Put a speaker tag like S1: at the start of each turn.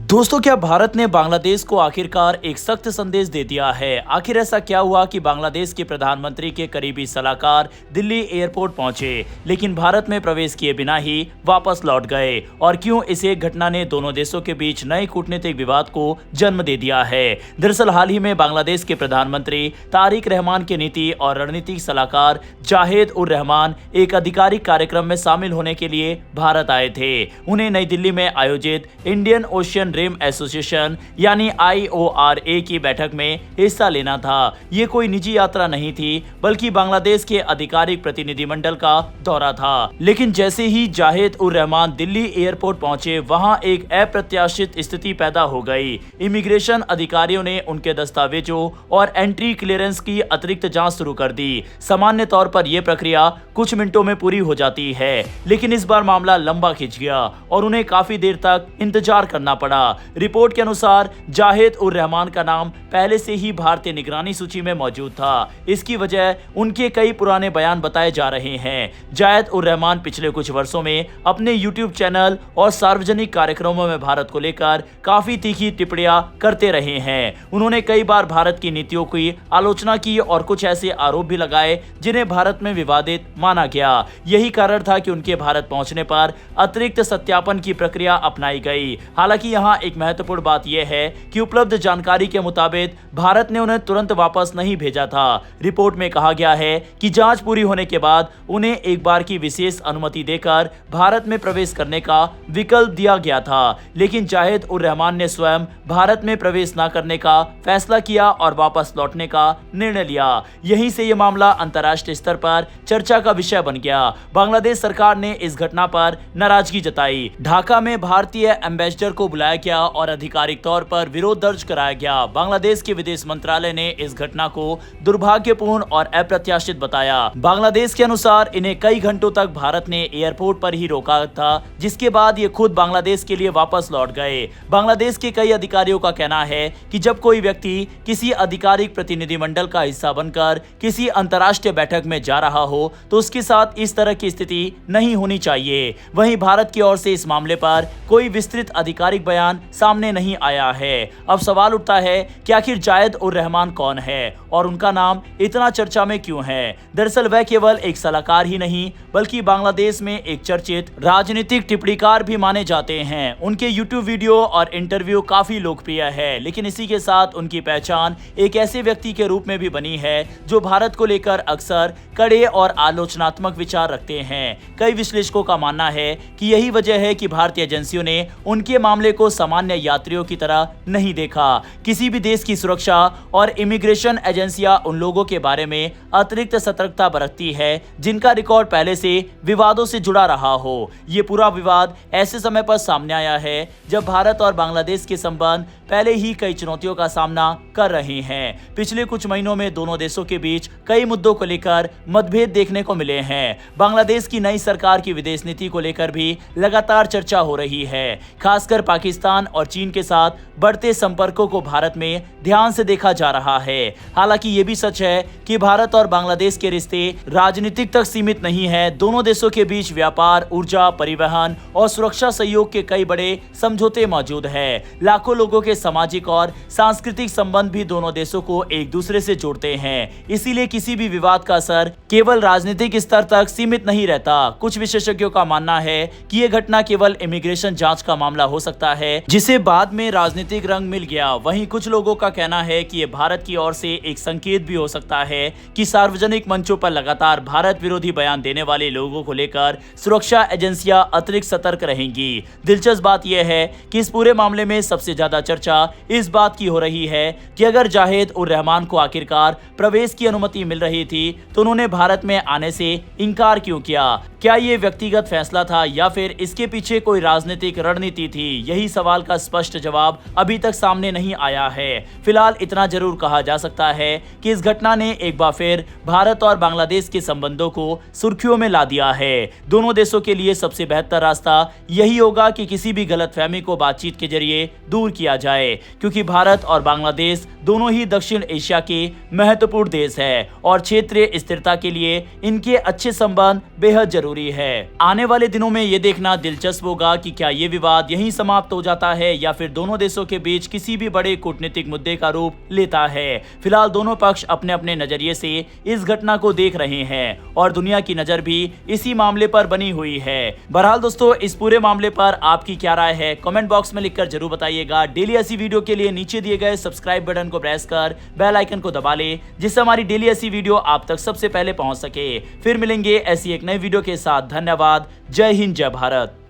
S1: दोस्तों, क्या भारत ने बांग्लादेश को आखिरकार एक सख्त संदेश दे दिया है? आखिर ऐसा क्या हुआ कि बांग्लादेश के प्रधानमंत्री के करीबी सलाहकार दिल्ली एयरपोर्ट पहुंचे, लेकिन भारत में प्रवेश किए बिना ही वापस लौट गए? और क्यों इस एक घटना ने दोनों देशों के बीच नए कूटनीतिक विवाद को जन्म दे दिया है? दरअसल हाल ही में बांग्लादेश के प्रधानमंत्री तारिक रहमान के नीति और रणनीतिक सलाहकार जाहिद उर रहमान एक आधिकारिक कार्यक्रम में शामिल होने के लिए भारत आए थे। उन्हें नई दिल्ली में आयोजित इंडियन ओशियन रिम एसोसिएशन यानी IORA की बैठक में हिस्सा लेना था। ये कोई निजी यात्रा नहीं थी, बल्कि बांग्लादेश के आधिकारिक प्रतिनिधिमंडल का दौरा था। लेकिन जैसे ही जाहिद उर रहमान दिल्ली एयरपोर्ट पहुंचे, वहां एक अप्रत्याशित स्थिति पैदा हो गई। इमिग्रेशन अधिकारियों ने उनके दस्तावेजों और एंट्री क्लियरेंस की अतिरिक्त जांच शुरू कर दी। सामान्य तौर पर यह प्रक्रिया कुछ मिनटों में पूरी हो जाती है, लेकिन इस बार मामला लंबा खिंच गया और उन्हें काफी देर तक इंतजार करना पड़ा। रिपोर्ट के अनुसार जाहिद उर रहमान का नाम पहले से ही भारतीय निगरानी सूची में मौजूद था। इसकी वजह उनके कई पुराने बयान बताए जा रहे हैं। जाहिद उर रहमान पिछले कुछ वर्षों में अपने YouTube चैनल और सार्वजनिक कार्यक्रमों में भारत को लेकर काफी तीखी टिप्पणियां करते रहे हैं। उन्होंने कई बार भारत की नीतियों की आलोचना की और कुछ ऐसे आरोप भी लगाए जिन्हें भारत में विवादित माना गया। यही कारण था कि उनके भारत पहुंचने पर अतिरिक्त सत्यापन की प्रक्रिया अपनाई गई। हालांकि यहाँ एक महत्वपूर्ण बात यह है कि उपलब्ध जानकारी के मुताबिक भारत ने उन्हें तुरंत वापस नहीं भेजा था। रिपोर्ट में कहा गया है कि जांच पूरी होने के बाद उन्हें एक बार की विशेष अनुमति देकर भारत में प्रवेश करने का विकल्प दिया गया था, लेकिन जाहिद उर रहमान ने स्वयं भारत में प्रवेश न करने का फैसला किया और वापस लौटने का निर्णय लिया। यहीं से यह मामला अंतर्राष्ट्रीय स्तर पर चर्चा का विषय बन गया। बांग्लादेश सरकार ने इस घटना पर नाराजगी जताई। ढाका में भारतीय एम्बेसडर को बुलाया गया और आधिकारिक तौर पर विरोध दर्ज कराया गया। बांग्लादेश के विदेश मंत्रालय ने इस घटना को दुर्भाग्यपूर्ण और अप्रत्याशित बताया। बांग्लादेश के अनुसार इन्हें कई घंटों तक भारत ने एयरपोर्ट पर ही रोका था, जिसके बाद ये खुद बांग्लादेश के लिए वापस लौट गए। बांग्लादेश के कई अधिकारियों का कहना है कि जब कोई व्यक्ति किसी आधिकारिक प्रतिनिधिमंडल का हिस्सा बनकर किसी अंतर्राष्ट्रीय बैठक में जा रहा हो, तो उसके साथ इस तरह की स्थिति नहीं होनी चाहिए। वहीं भारत की ओर से इस मामले पर कोई विस्तृत आधिकारिक बयान सामने नहीं आया है। अब सवाल उठता है कि आखिर जाहिद उर रहमान कौन है और उनका नाम इतना चर्चा में क्यों है? दरअसल वह केवल एक सलाहकार ही नहीं, बल्कि बांग्लादेश में एक चर्चित राजनीतिक टिप्पणीकार भी माने जाते हैं। उनके YouTube वीडियो और इंटरव्यू काफी लोकप्रिय है, लेकिन इसी के साथ उनकी पहचान एक ऐसे व्यक्ति के रूप में भी बनी है जो भारत को लेकर अक्सर कड़े और आलोचनात्मक विचार रखते हैं। कई विश्लेषकों का मानना है कि यही वजह है कि भारतीय एजेंसियों ने उनके मामले को सामान्य यात्रियों की तरह नहीं देखा। किसी भी देश की सुरक्षा और इमिग्रेशन एजेंसियां उन लोगों के बारे में अतिरिक्त सतर्कता बरतती है जिनका रिकॉर्ड पहले से विवादों से जुड़ा रहा हो। ये पूरा विवाद ऐसे समय पर सामने आया है जब भारत और बांग्लादेश के संबंध पहले ही कई चुनौतियों का सामना कर रहे हैं। पिछले कुछ महीनों में दोनों देशों के बीच कई मुद्दों को लेकर मतभेद देखने को मिले हैं। बांग्लादेश की नई सरकार की विदेश नीति को लेकर भी लगातार चर्चा हो रही है। खासकर पाकिस्तान और चीन के साथ बढ़ते संपर्कों को भारत में ध्यान से देखा जा रहा है। हालांकि ये भी सच है कि भारत और बांग्लादेश के रिश्ते राजनीतिक तक सीमित नहीं है। दोनों देशों के बीच व्यापार, ऊर्जा, परिवहन और सुरक्षा सहयोग के कई बड़े समझौते मौजूद है। लाखों लोगों के सामाजिक और सांस्कृतिक संबंध भी दोनों देशों को एक दूसरे से जोड़ते हैं। इसीलिए किसी भी विवाद का असर केवल राजनीतिक स्तर तक सीमित नहीं रहता। कुछ विशेषज्ञों का मानना है कि यह घटना केवल इमिग्रेशन जांच का मामला हो सकता है, जिसे बाद में राजनीतिक रंग मिल गया। वहीं कुछ लोगों का कहना है कि यह भारत की ओर से एक संकेत भी हो सकता है कि सार्वजनिक मंचों पर लगातार भारत विरोधी बयान देने वाले लोगों को लेकर सुरक्षा एजेंसियां अतिरिक्त सतर्क रहेंगी। दिलचस्प बात यह है कि इस पूरे मामले में सबसे ज्यादा चर्चा इस बात की हो रही है कि अगर जाहिद उर रहमान को आखिरकार प्रवेश की अनुमति मिल रही थी, तो उन्होंने भारत में आने से इनकार क्यों किया? क्या ये व्यक्तिगत फैसला था या फिर इसके पीछे कोई राजनीतिक रणनीति थी? यही सवाल का स्पष्ट जवाब अभी तक सामने नहीं आया है। फिलहाल इतना जरूर कहा जा सकता है कि इस घटना ने एक बार फिर भारत और बांग्लादेश के संबंधों को सुर्खियों में ला दिया है। दोनों देशों के लिए सबसे बेहतर रास्ता यही होगा कि किसी भी गलतफहमी को बातचीत के जरिए दूर किया जाए, क्योंकि भारत और बांग्लादेश दोनों ही दक्षिण एशिया के महत्वपूर्ण देश है और क्षेत्रीय स्थिरता के लिए इनके अच्छे संबंध बेहद जरूरी है। आने वाले दिनों में ये देखना दिलचस्प होगा कि क्या ये विवाद यहीं समाप्त हो जाता जाता है या फिर दोनों देशों के बीच किसी भी बड़े कूटनीतिक मुद्दे का रूप लेता है। फिलहाल दोनों पक्ष अपने अपने नजरिए से इस घटना को देख रहे हैं और दुनिया की नजर भी इसी मामले पर बनी हुई है। बहरहाल दोस्तों, इस पूरे मामले पर आपकी क्या राय है कमेंट बॉक्स में लिखकर जरूर बताइएगा। डेली ऐसी वीडियो के लिए नीचे दिए गए सब्सक्राइब बटन को प्रेस कर बेल आइकन को दबा ले, जिससे हमारी डेली ऐसी वीडियो आप तक सबसे पहले पहुंच सके। फिर मिलेंगे ऐसी एक नई वीडियो के साथ। धन्यवाद। जय हिंद, जय भारत।